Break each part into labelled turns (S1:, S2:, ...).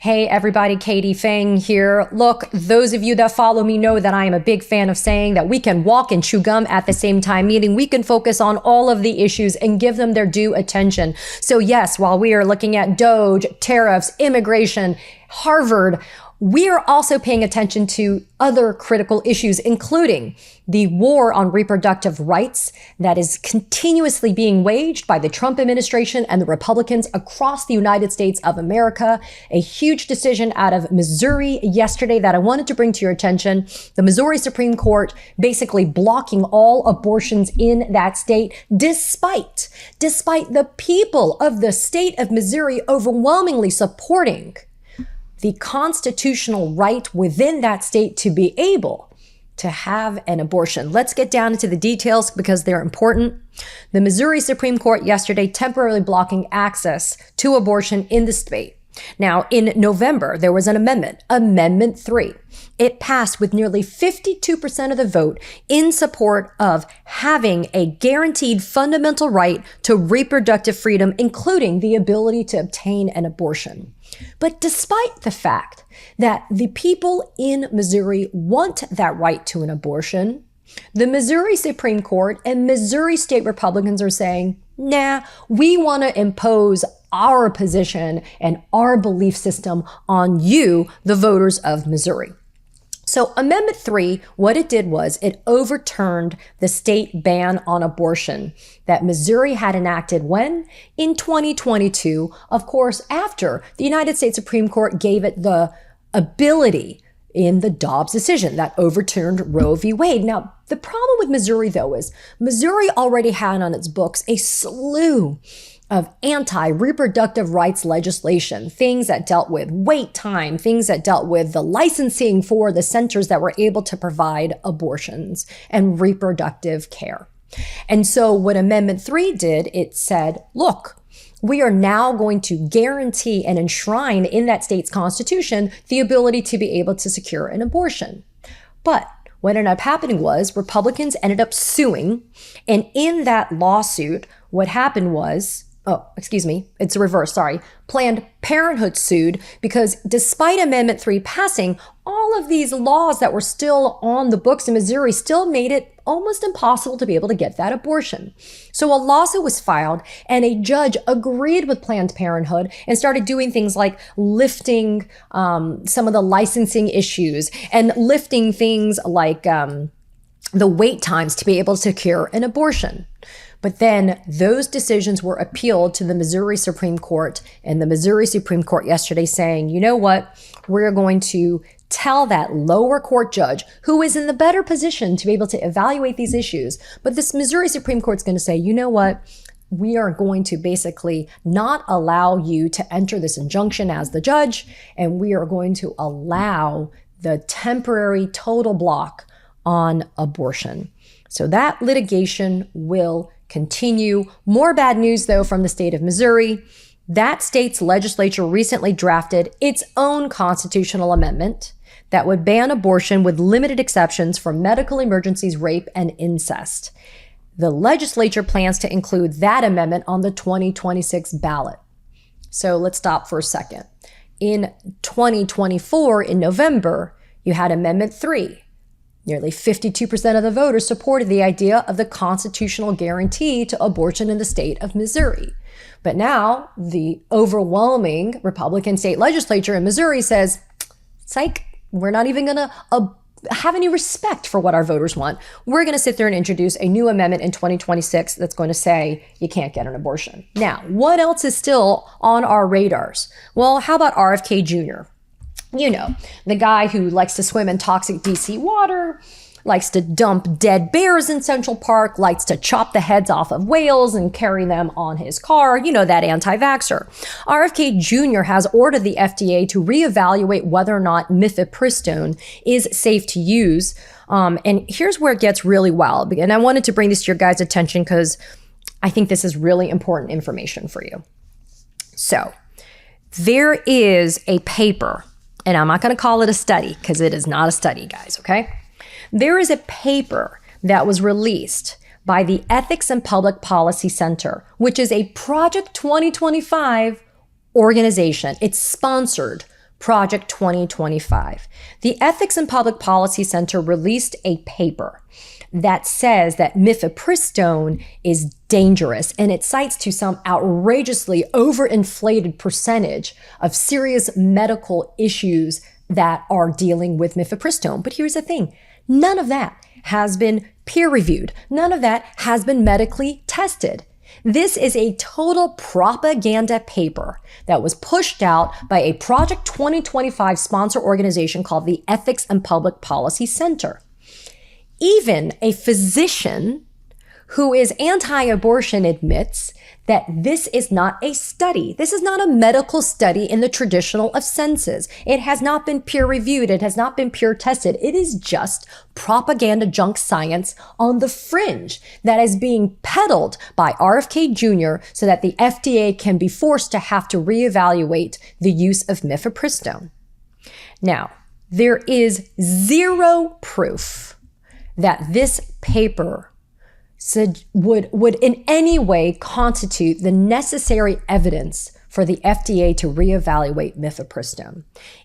S1: Hey everybody, Katie Phang here. Look, those of you that follow me know that I am a big fan of saying that we can walk and chew gum at the same time, meaning we can focus on all of the issues and give them their due attention. So yes, while we are looking at Doge, tariffs, immigration, Harvard, we are also paying attention to other critical issues, including the war on reproductive rights that is continuously being waged by the Trump administration and the Republicans across the United States of America. A huge decision out of Missouri yesterday that I wanted to bring to your attention. The Missouri Supreme Court basically blocking all abortions in that state, despite the people of the state of Missouri overwhelmingly supporting the constitutional right within that state to be able to have an abortion. Let's get down into the details because they're important. The Missouri Supreme Court yesterday temporarily blocking access to abortion in the state. Now, in November, there was an amendment, Amendment 3. It passed with nearly 52% of the vote in support of having a guaranteed fundamental right to reproductive freedom, including the ability to obtain an abortion. But despite the fact that the people in Missouri want that right to an abortion, the Missouri Supreme Court and Missouri state Republicans are saying, nah, we want to impose our position and our belief system on you, the voters of Missouri. So Amendment 3, what it did was it overturned the state ban on abortion that Missouri had enacted when? In 2022, of course, after the United States Supreme Court gave it the ability in the Dobbs decision that overturned Roe v. Wade. Now, the problem with Missouri, though, is Missouri already had on its books a slew of anti-reproductive rights legislation, things that dealt with wait time, things that dealt with the licensing for the centers that were able to provide abortions and reproductive care. And so what Amendment 3 did, it said, look, we are now going to guarantee and enshrine in that state's constitution the ability to be able to secure an abortion. But what ended up happening was Republicans ended up suing. And in that lawsuit, what happened was, it's the reverse, sorry. Planned Parenthood sued because despite Amendment 3 passing, all of these laws that were still on the books in Missouri still made it almost impossible to be able to get that abortion. So a lawsuit was filed and a judge agreed with Planned Parenthood and started doing things like lifting some of the licensing issues and lifting things like the wait times to be able to secure an abortion. But then those decisions were appealed to the Missouri Supreme Court, and the Missouri Supreme Court yesterday saying, you know what, we're going to tell that lower court judge who is in the better position to be able to evaluate these issues. But this Missouri Supreme Court is going to say, you know what, we are going to basically not allow you to enter this injunction as the judge, and we are going to allow the temporary total block on abortion. So that litigation will continue. More bad news, though, from the state of Missouri. That state's legislature recently drafted its own constitutional amendment that would ban abortion with limited exceptions for medical emergencies, rape, and incest. The legislature plans to include that amendment on the 2026 ballot. So let's stop for a second. In 2024, in November, you had Amendment 3. Nearly 52% of the voters supported the idea of the constitutional guarantee to abortion in the state of Missouri. But now the overwhelming Republican state legislature in Missouri says, psych, we're not even going to have any respect for what our voters want. We're going to sit there and introduce a new amendment in 2026 that's going to say you can't get an abortion. Now, what else is still on our radars? Well, how about RFK Jr.? You know, the guy who likes to swim in toxic DC water, likes to dump dead bears in Central Park, likes to chop the heads off of whales and carry them on his car. You know, that anti-vaxxer. RFK Jr. has ordered the FDA to reevaluate whether or not mifepristone is safe to use. And here's where it gets really wild. And I wanted to bring this to your guys' attention because I think this is really important information for you. So there is a paper, and I'm not going to call it a study because it is not a study, guys, okay? There is a paper that was released by the Ethics and Public Policy Center, which is a Project 2025 organization. It's sponsored Project 2025. The Ethics and Public Policy Center released a paper that says that mifepristone is dangerous, and it cites to some outrageously overinflated percentage of serious medical issues that are dealing with mifepristone. But here's the thing, none of that has been peer-reviewed. None of that has been medically tested. This is a total propaganda paper that was pushed out by a Project 2025 sponsor organization called the Ethics and Public Policy Center. Even a physician who is anti-abortion admits that this is not a study. This is not a medical study in the traditional of senses. It has not been peer-reviewed. It has not been peer-tested. It is just propaganda junk science on the fringe that is being peddled by RFK Jr. so that the FDA can be forced to have to reevaluate the use of mifepristone. Now, there is zero proof that this paper would in any way constitute the necessary evidence for the FDA to reevaluate mifepristone.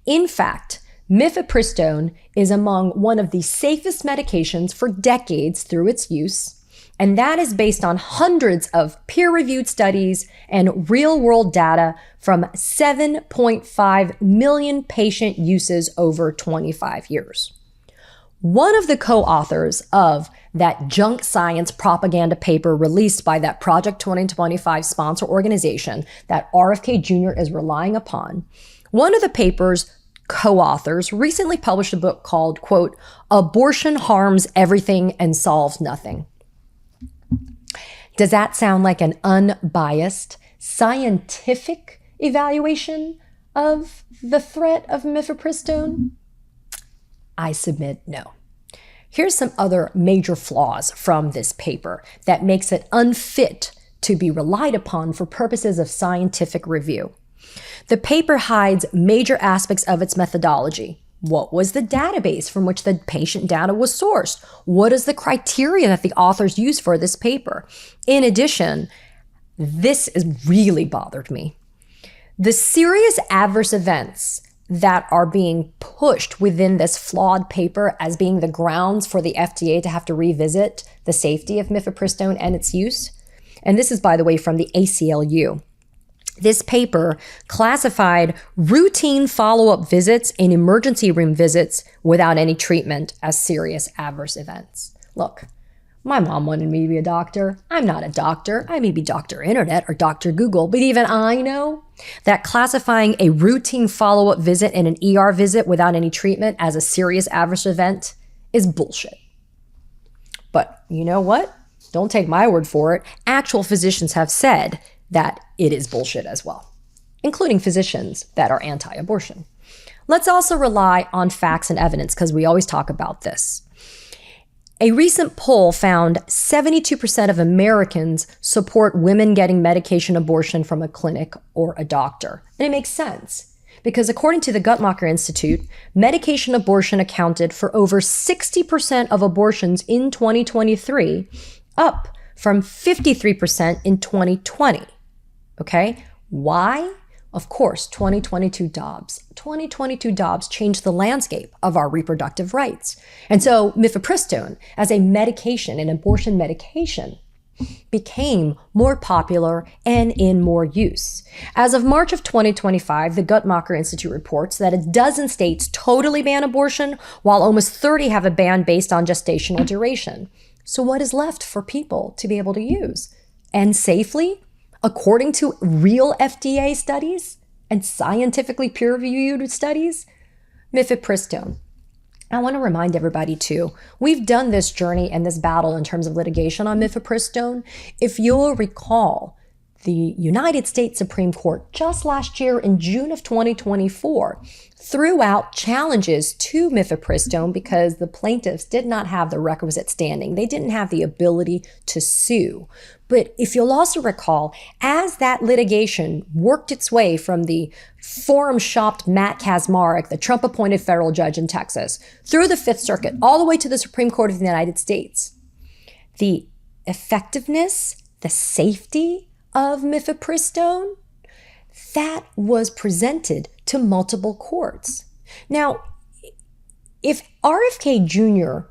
S1: In fact, mifepristone is among one of the safest medications for decades through its use, and that is based on hundreds of peer-reviewed studies and real-world data from 7.5 million patient uses over 25 years. One of the co-authors of that junk science propaganda paper released by that Project 2025 sponsor organization that RFK Jr. is relying upon, one of the paper's co-authors recently published a book called, quote, "Abortion Harms Everything and Solves Nothing." Does that sound like an unbiased, scientific evaluation of the threat of mifepristone? I submit no. Here's some other major flaws from this paper that makes it unfit to be relied upon for purposes of scientific review. The paper hides major aspects of its methodology. What was the database from which the patient data was sourced? What is the criteria that the authors used for this paper? In addition, this has really bothered me. The serious adverse events that are being pushed within this flawed paper as being the grounds for the FDA to have to revisit the safety of mifepristone and its use. And this is, by the way, from the ACLU. This paper classified routine follow-up visits and emergency room visits without any treatment as serious adverse events. Look, my mom wanted me to be a doctor. I'm not a doctor. I may be Dr. Internet or Dr. Google, but even I know that classifying a routine follow-up visit and an ER visit without any treatment as a serious adverse event is bullshit. But you know what? Don't take my word for it. Actual physicians have said that it is bullshit as well, including physicians that are anti-abortion. Let's also rely on facts and evidence because we always talk about this. A recent poll found 72% of Americans support women getting medication abortion from a clinic or a doctor. And it makes sense because according to the Guttmacher Institute, medication abortion accounted for over 60% of abortions in 2023, up from 53% in 2020. Okay, why? Of course, 2022 Dobbs. 2022 Dobbs changed the landscape of our reproductive rights. And so mifepristone as a medication, an abortion medication, became more popular and in more use. As of March of 2025, the Guttmacher Institute reports that a dozen states totally ban abortion, while almost 30 have a ban based on gestational duration. So what is left for people to be able to use? And safely? According to real FDA studies and scientifically peer-reviewed studies, mifepristone. I want to remind everybody too, we've done this journey and this battle in terms of litigation on mifepristone. If you'll recall, the United States Supreme Court just last year in June of 2024 threw out challenges to mifepristone because the plaintiffs did not have the requisite standing. They didn't have the ability to sue. But if you'll also recall, as that litigation worked its way from the forum-shopped Matt Kaczmarek, the Trump-appointed federal judge in Texas, through the Fifth Circuit, all the way to the Supreme Court of the United States, the effectiveness, the safety of mifepristone, that was presented to multiple courts. Now, if RFK Jr.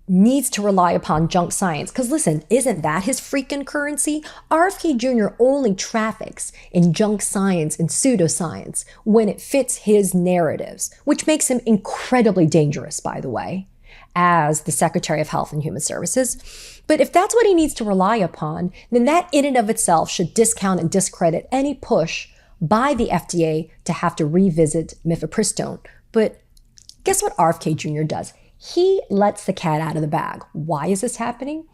S1: needs to rely upon junk science, because listen, isn't that his freaking currency? RFK Jr. only traffics in junk science and pseudoscience when it fits his narratives, which makes him incredibly dangerous, by the way, as the Secretary of Health and Human Services. But if that's what he needs to rely upon, then that in and of itself should discount and discredit any push by the FDA to have to revisit mifepristone. But guess what RFK Jr. does? He lets the cat out of the bag. Why is this happening?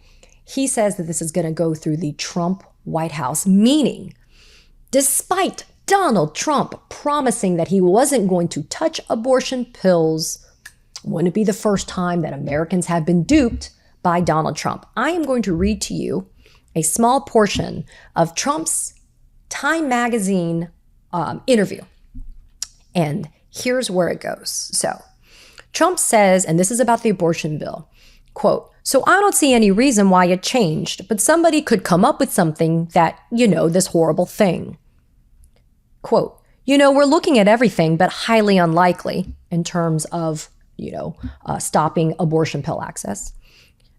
S1: He says that this is going to go through the Trump White House, meaning despite Donald Trump promising that he wasn't going to touch abortion pills, wouldn't it be the first time that Americans have been duped by Donald Trump? I am going to read to you a small portion of Trump's Time magazine interview. And here's where it goes. So Trump says, and this is about the abortion bill, quote, "So I don't see any reason why it changed, but somebody could come up with something that, this horrible thing." Quote, "We're looking at everything, but highly unlikely in terms of, stopping abortion pill access.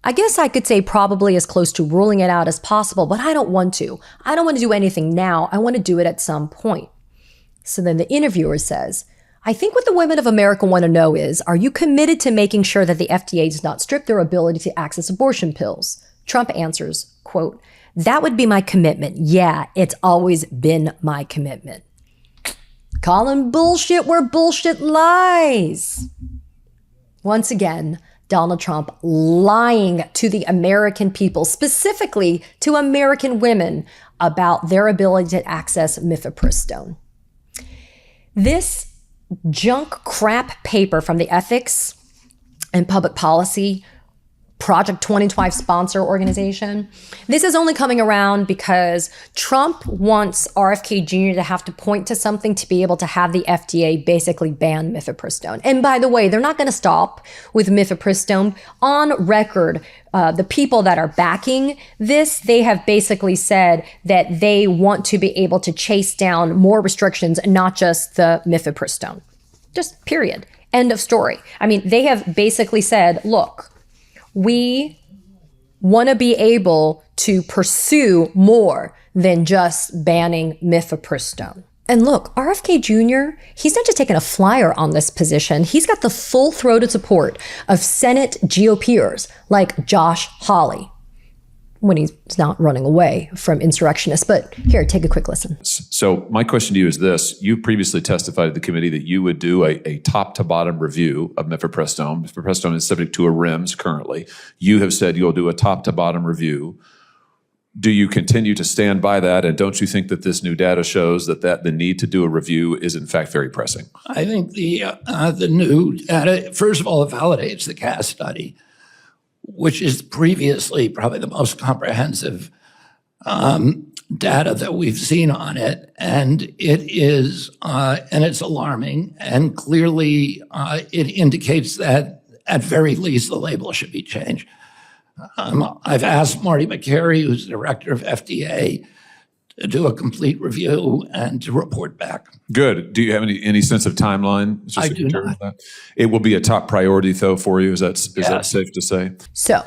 S1: I guess I could say probably as close to ruling it out as possible, but I don't want to. I don't want to do anything now. I want to do it at some point." So then the interviewer says, "I think what the women of America want to know is, are you committed to making sure that the FDA does not strip their ability to access abortion pills?" Trump answers, quote, "That would be my commitment. Yeah, it's always been my commitment." Calling bullshit where bullshit lies. Once again, Donald Trump lying to the American people, specifically to American women, about their ability to access mifepristone. This junk crap paper from the Ethics and Public Policy Project 2025 sponsor organization. This is only coming around because Trump wants RFK Jr. to have to point to something to be able to have the FDA basically ban mifepristone. And by the way, they're not going to stop with mifepristone. On record, the people that are backing this, they have basically said that they want to be able to chase down more restrictions, not just the mifepristone. Just period. End of story. I mean, they have basically said, look, we want to be able to pursue more than just banning mifepristone. And look, RFK Jr., he's not just taking a flyer on this position. He's got the full-throated support of Senate GOPers like Josh Hawley, when he's not running away from insurrectionists. But here, take a quick listen.
S2: So my question to you is this. You previously testified at the committee that you would do a top-to-bottom review of mifepristone. Mifepristone is subject to a REMS currently. You have said you'll do a top-to-bottom review. Do you continue to stand by that? And don't you think that this new data shows that the need to do a review is in fact very pressing?
S3: I think the new data, first of all, it validates the CAS study, which is previously probably the most comprehensive data that we've seen on it. And it is, and it's alarming. And clearly it indicates that at very least the label should be changed. I've asked Marty McCary, who's the director of FDA, to do a complete review and to report back.
S2: Good. Do you have any sense of timeline?
S3: I do not.
S2: It will be a top priority, though, for you. Is that safe to say?
S1: So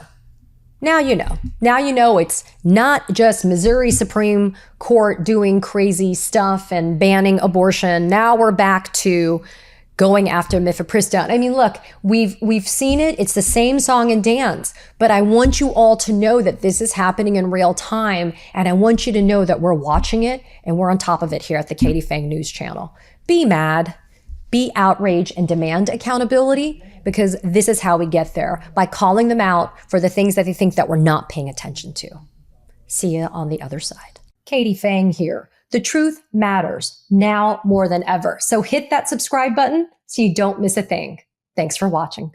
S1: now you know. Now you know it's not just Missouri Supreme Court doing crazy stuff and banning abortion. Now we're back to going after mifepristone. I mean, look, we've seen it. It's the same song and dance, but I want you all to know that this is happening in real time. And I want you to know that we're watching it and we're on top of it here at the Katie Phang News Channel. Be mad, be outraged, and demand accountability, because this is how we get there, by calling them out for the things that they think that we're not paying attention to. See you on the other side. Katie Phang here. The truth matters now more than ever. So hit that subscribe button so you don't miss a thing. Thanks for watching.